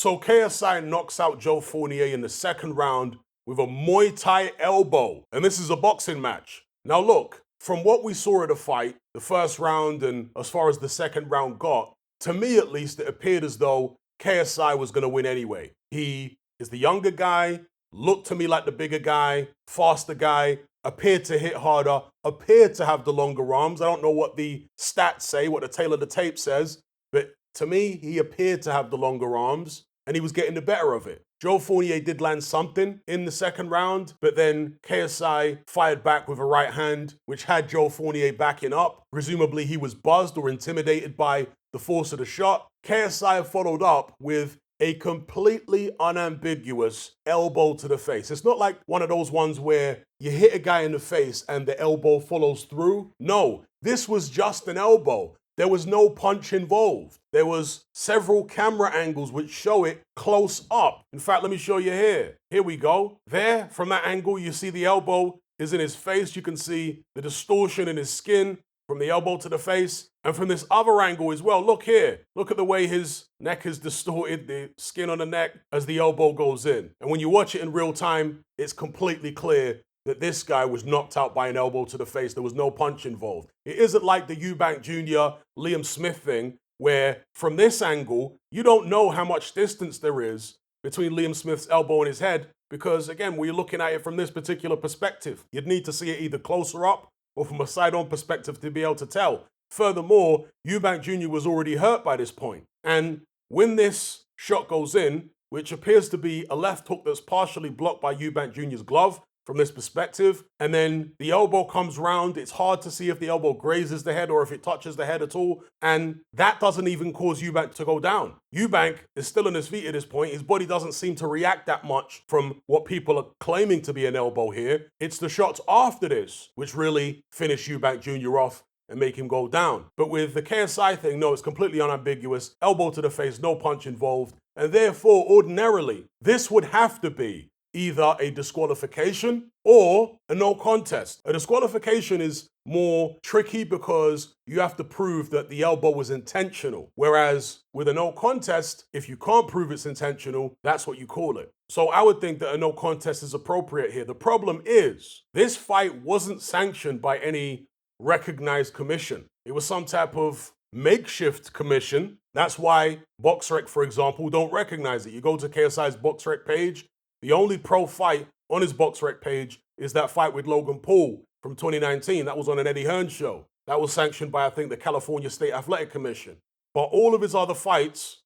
So KSI knocks out Joe Fournier in the second round with a Muay Thai elbow. And this is a boxing match. Now look, from what we saw of the fight, the first round and as far as the second round got, to me at least, it appeared as though KSI was going to win anyway. He is the younger guy, looked to me like the bigger guy, faster guy, appeared to hit harder, appeared to have the longer arms. I don't know what the stats say, what the tail of the tape says, but to me, he appeared to have the longer arms and he was getting the better of it. Joe Fournier did land something in the second round, but then KSI fired back with a right hand, which had Joe Fournier backing up. Presumably he was buzzed or intimidated by the force of the shot. KSI followed up with a completely unambiguous elbow to the face. It's not like one of those ones where you hit a guy in the face and the elbow follows through. No, this was just an elbow. There was no punch involved. There was several camera angles which show it close up. In fact, let me show you here. Here we go. There, from that angle, you see the elbow is in his face. You can see the distortion in his skin from the elbow to the face. And from this other angle as well, look here. Look at the way his neck is distorted, the skin on the neck as the elbow goes in. And when you watch it in real time, it's completely clear that this guy was knocked out by an elbow to the face. There was no punch involved. It isn't like the Eubank Jr., Liam Smith thing, where from this angle, you don't know how much distance there is between Liam Smith's elbow and his head, because again, when you're looking at it from this particular perspective, you'd need to see it either closer up or from a side-on perspective to be able to tell. Furthermore, Eubank Jr. was already hurt by this point. And when this shot goes in, which appears to be a left hook that's partially blocked by Eubank Jr.'s glove, from this perspective, and then the elbow comes round. It's hard to see if the elbow grazes the head or if it touches the head at all, and that doesn't even cause Eubank to go down. Eubank is still on his feet at this point. His body doesn't seem to react that much from what people are claiming to be an elbow here. It's the shots after this which really finish Eubank Jr. off and make him go down. But with the KSI thing, no, it's completely unambiguous. Elbow to the face, no punch involved, and therefore, ordinarily, this would have to be either a disqualification or a no contest. A disqualification is more tricky because you have to prove that the elbow was intentional. Whereas with a no contest, if you can't prove it's intentional, that's what you call it. So I would think that a no contest is appropriate here. The problem is, this fight wasn't sanctioned by any recognized commission. It was some type of makeshift commission. That's why BoxRec, for example, don't recognize it. You go to KSI's BoxRec page, the only pro fight on his BoxRec page is that fight with Logan Paul from 2019. That was on an Eddie Hearn show. That was sanctioned by, I think, the California State Athletic Commission. But all of his other fights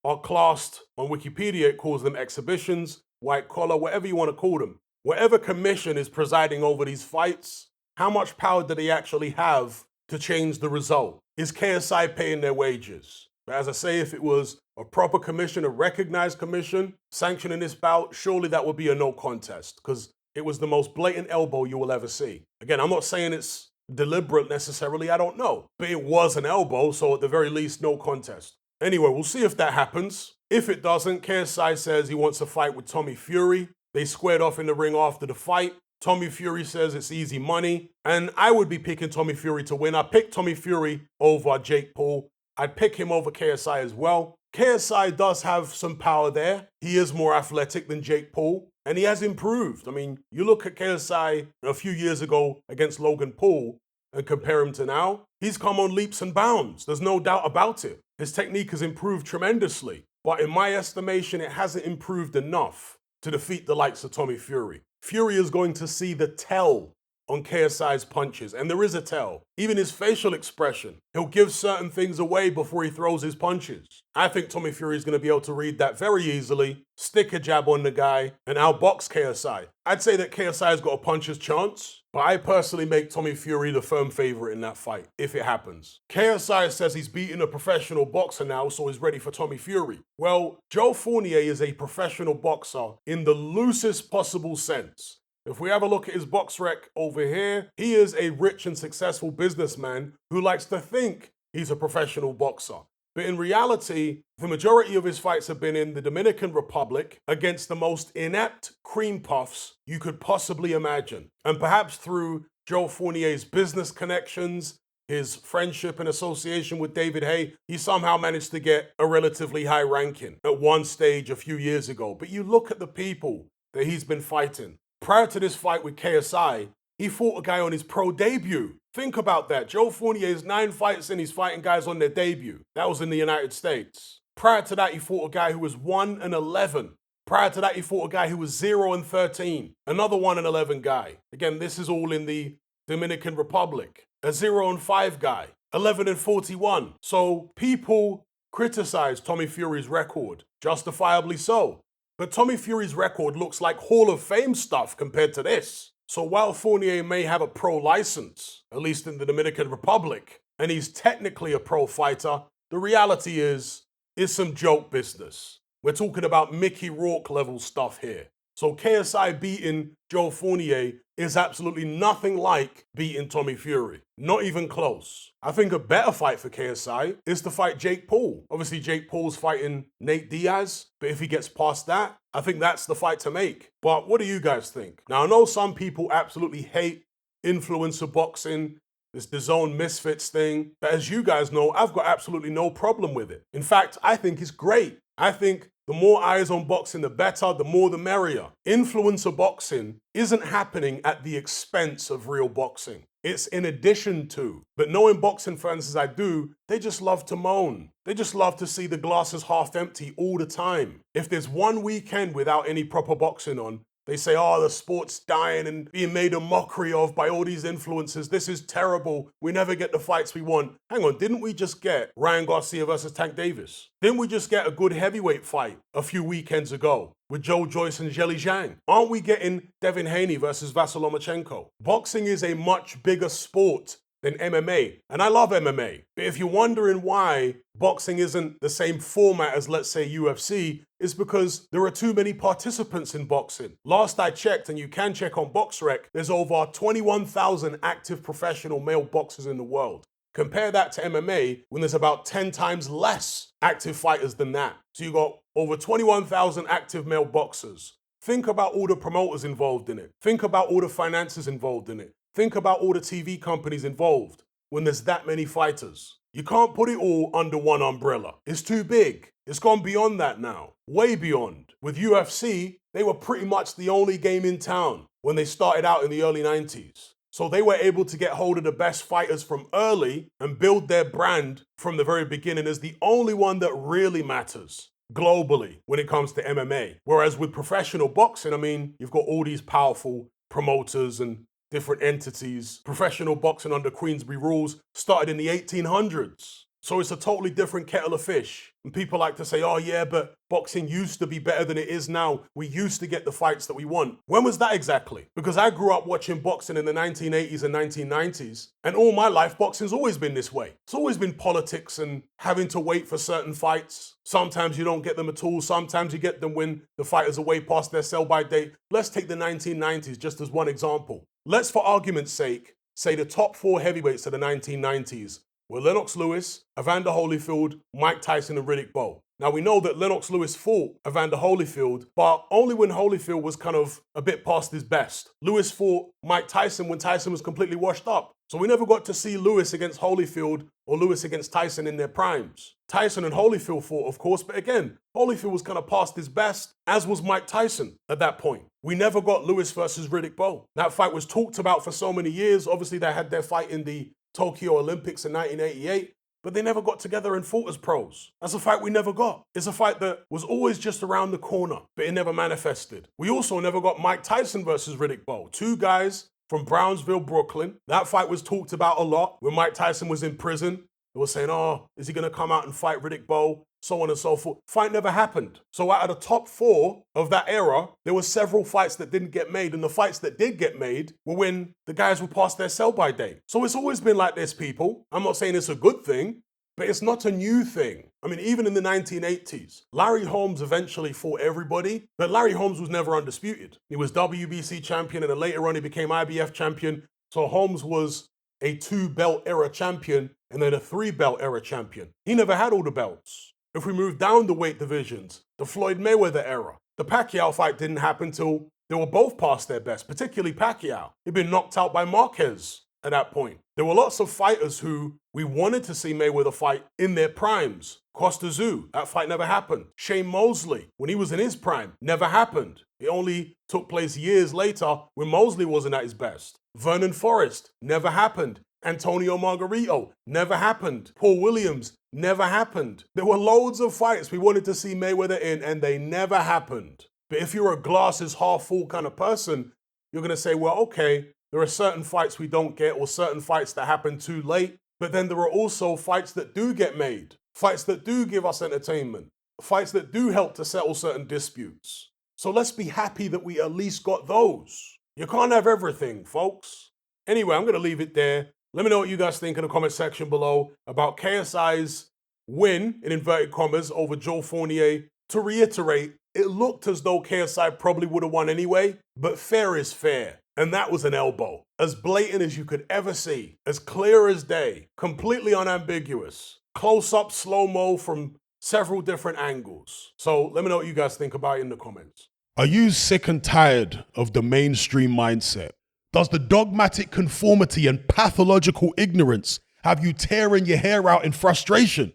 are classed on Wikipedia. It calls them exhibitions, white collar, whatever you want to call them. Whatever commission is presiding over these fights, how much power do they actually have to change the result? Is KSI paying their wages? But as I say, if it was a proper commission, a recognized commission, sanctioning this bout, surely that would be a no contest because it was the most blatant elbow you will ever see. Again, I'm not saying it's deliberate necessarily, I don't know. But it was an elbow, so at the very least, no contest. Anyway, we'll see if that happens. If it doesn't, KSI says he wants a fight with Tommy Fury. They squared off in the ring after the fight. Tommy Fury says it's easy money. And I would be picking Tommy Fury to win. I picked Tommy Fury over Jake Paul. I'd pick him over KSI as well. KSI does have some power there. He is more athletic than Jake Paul, and he has improved. I mean, you look at KSI a few years ago against Logan Paul and compare him to now, he's come on leaps and bounds. There's no doubt about it. His technique has improved tremendously, but in my estimation, it hasn't improved enough to defeat the likes of Tommy Fury. Fury is going to see the tell on KSI's punches, and there is a tell. Even his facial expression. He'll give certain things away before he throws his punches. I think Tommy Fury is going to be able to read that very easily, stick a jab on the guy, and outbox KSI. I'd say that KSI's got a puncher's chance, but I personally make Tommy Fury the firm favorite in that fight, if it happens. KSI says he's beating a professional boxer now, so he's ready for Tommy Fury. Well, Joe Fournier is a professional boxer in the loosest possible sense. If we have a look at his BoxRec over here, he is a rich and successful businessman who likes to think he's a professional boxer. But in reality, the majority of his fights have been in the Dominican Republic against the most inept cream puffs you could possibly imagine. And perhaps through Joe Fournier's business connections his friendship and association with David Haye, he somehow managed to get a relatively high ranking at one stage a few years ago. But you look at the people that he's been fighting. Prior to this fight with KSI, he fought a guy on his pro debut. Think about that. Joe Fournier is 9 fights in, he's fighting guys on their debut. That was in the United States. Prior to that, he fought a guy who was 1-11. Prior to that, he fought a guy who was 0-13. Another 1-11 guy. Again, this is all in the Dominican Republic. A 0-5 guy. 11-41. So people criticize Tommy Fury's record. Justifiably so. But Tommy Fury's record looks like Hall of Fame stuff compared to this. So while Fournier may have a pro license, at least in the Dominican Republic, and he's technically a pro fighter, the reality is, it's some joke business. We're talking about Mickey Rourke level stuff here. So KSI beating Joe Fournier is absolutely nothing like beating Tommy Fury. Not even close. I think a better fight for KSI is to fight Jake Paul. Obviously, Jake Paul's fighting Nate Diaz, but if he gets past that, I think that's the fight to make. But what do you guys think? Now, I know some people absolutely hate influencer boxing, this DAZN Misfits thing, but as you guys know, I've got absolutely no problem with it. In fact, I think it's great. I think the more eyes on boxing, the better, the more the merrier. Influencer boxing isn't happening at the expense of real boxing. It's in addition to. But knowing boxing fans as I do, they just love to moan. They just love to see the glasses half empty all the time. If there's one weekend without any proper boxing on, they say, oh, the sport's dying and being made a mockery of by all these influencers. This is terrible. We never get the fights we want. Hang on, didn't we just get Ryan Garcia versus Tank Davis? Didn't we just get a good heavyweight fight a few weekends ago with Joe Joyce and Zheli Zhang? Aren't we getting Devin Haney versus Vasyl Lomachenko? Boxing is a much bigger sport than MMA. And I love MMA. But if you're wondering why boxing isn't the same format as, let's say, UFC, it's because there are too many participants in boxing. Last I checked, and you can check on BoxRec, there's over 21,000 active professional male boxers in the world. Compare that to MMA, when there's about 10 times less active fighters than that. So you got over 21,000 active male boxers. Think about all the promoters involved in it. Think about all the finances involved in it. Think about all the TV companies involved when there's that many fighters. You can't put it all under one umbrella. It's too big. It's gone beyond that now. Way beyond. With UFC, they were pretty much the only game in town when they started out in the early 90s. So they were able to get hold of the best fighters from early and build their brand from the very beginning as the only one that really matters globally when it comes to MMA. Whereas with professional boxing, I mean, you've got all these powerful promoters and different entities. Professional boxing under Queensberry rules started in the 1800s. So it's a totally different kettle of fish. And people like to say, oh yeah, but boxing used to be better than it is now. We used to get the fights that we want. When was that exactly? Because I grew up watching boxing in the 1980s and 1990s. And all my life, boxing's always been this way. It's always been politics and having to wait for certain fights. Sometimes you don't get them at all. Sometimes you get them when the fighters are way past their sell-by date. Let's take the 1990s just as one example. Let's, for argument's sake, say the top 4 heavyweights of the 1990s were Lennox Lewis, Evander Holyfield, Mike Tyson, and Riddick Bowe. Now, we know that Lennox Lewis fought Evander Holyfield, but only when Holyfield was kind of a bit past his best. Lewis fought Mike Tyson when Tyson was completely washed up. So we never got to see Lewis against Holyfield or Lewis against Tyson in their primes. Tyson and Holyfield fought, of course, but again, Holyfield was kind of past his best, as was Mike Tyson at that point. We never got Lewis versus Riddick Bowe. That fight was talked about for so many years. Obviously, they had their fight in the Tokyo Olympics in 1988, but they never got together and fought as pros. That's a fight we never got. It's a fight that was always just around the corner, but it never manifested. We also never got Mike Tyson versus Riddick Bowe. 2 guys from Brownsville, Brooklyn. That fight was talked about a lot when Mike Tyson was in prison. They were saying, oh, is he going to come out and fight Riddick Bowe? So on and so forth. Fight never happened. So out of the top 4 of that era, there were several fights that didn't get made. And the fights that did get made were when the guys were past their sell-by date. So it's always been like this, people. I'm not saying it's a good thing, but it's not a new thing. I mean, even in the 1980s, Larry Holmes eventually fought everybody, but Larry Holmes was never undisputed. He was WBC champion, and then later on he became IBF champion. So Holmes was a 2-belt era champion and then a 3-belt era champion. He never had all the belts. If we move down the weight divisions, the Floyd Mayweather era, the Pacquiao fight didn't happen till they were both past their best, particularly Pacquiao. He'd been knocked out by Marquez at that point. There were lots of fighters who we wanted to see Mayweather fight in their primes. Costa Zoo, that fight never happened. Shane Mosley, when he was in his prime, never happened. It only took place years later when Mosley wasn't at his best. Vernon Forrest, never happened. Antonio Margarito, never happened. Paul Williams, never happened. There were loads of fights we wanted to see Mayweather in and they never happened. But if you're a glasses half full kind of person, you're going to say, well, okay, there are certain fights we don't get or certain fights that happen too late. But then there are also fights that do get made. Fights that do give us entertainment. Fights that do help to settle certain disputes. So let's be happy that we at least got those. You can't have everything, folks. Anyway, I'm going to leave it there. Let me know what you guys think in the comment section below about KSI's win, in inverted commas, over Joe Fournier. To reiterate, it looked as though KSI probably would have won anyway, but fair is fair. And that was an elbow. As blatant as you could ever see, as clear as day, completely unambiguous. Close up, slow-mo from several different angles. So let me know what you guys think about it in the comments. Are you sick and tired of the mainstream mindset? Does the dogmatic conformity and pathological ignorance have you tearing your hair out in frustration?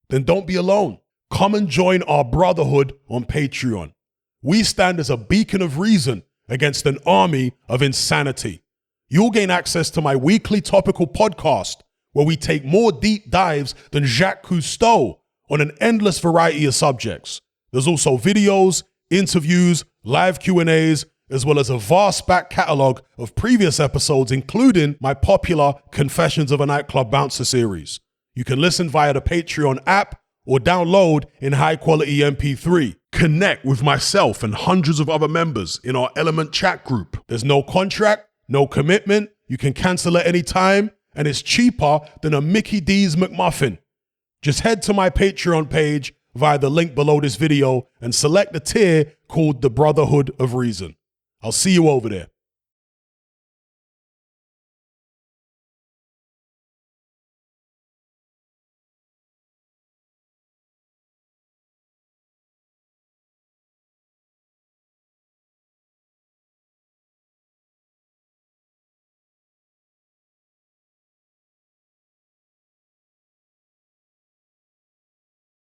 Then don't be alone. Come and join our brotherhood on Patreon. We stand as a beacon of reason against an army of insanity. You'll gain access to my weekly topical podcast where we take more deep dives than Jacques Cousteau on an endless variety of subjects. There's also videos, interviews, live Q&As, as well as a vast back catalogue of previous episodes, including my popular Confessions of a Nightclub Bouncer series. You can listen via the Patreon app or download in high-quality MP3. Connect with myself and hundreds of other members in our Element chat group. There's no contract, no commitment, you can cancel at any time, and it's cheaper than a Mickey D's McMuffin. Just head to my Patreon page via the link below this video and select the tier called the Brotherhood of Reason. I'll see you over there.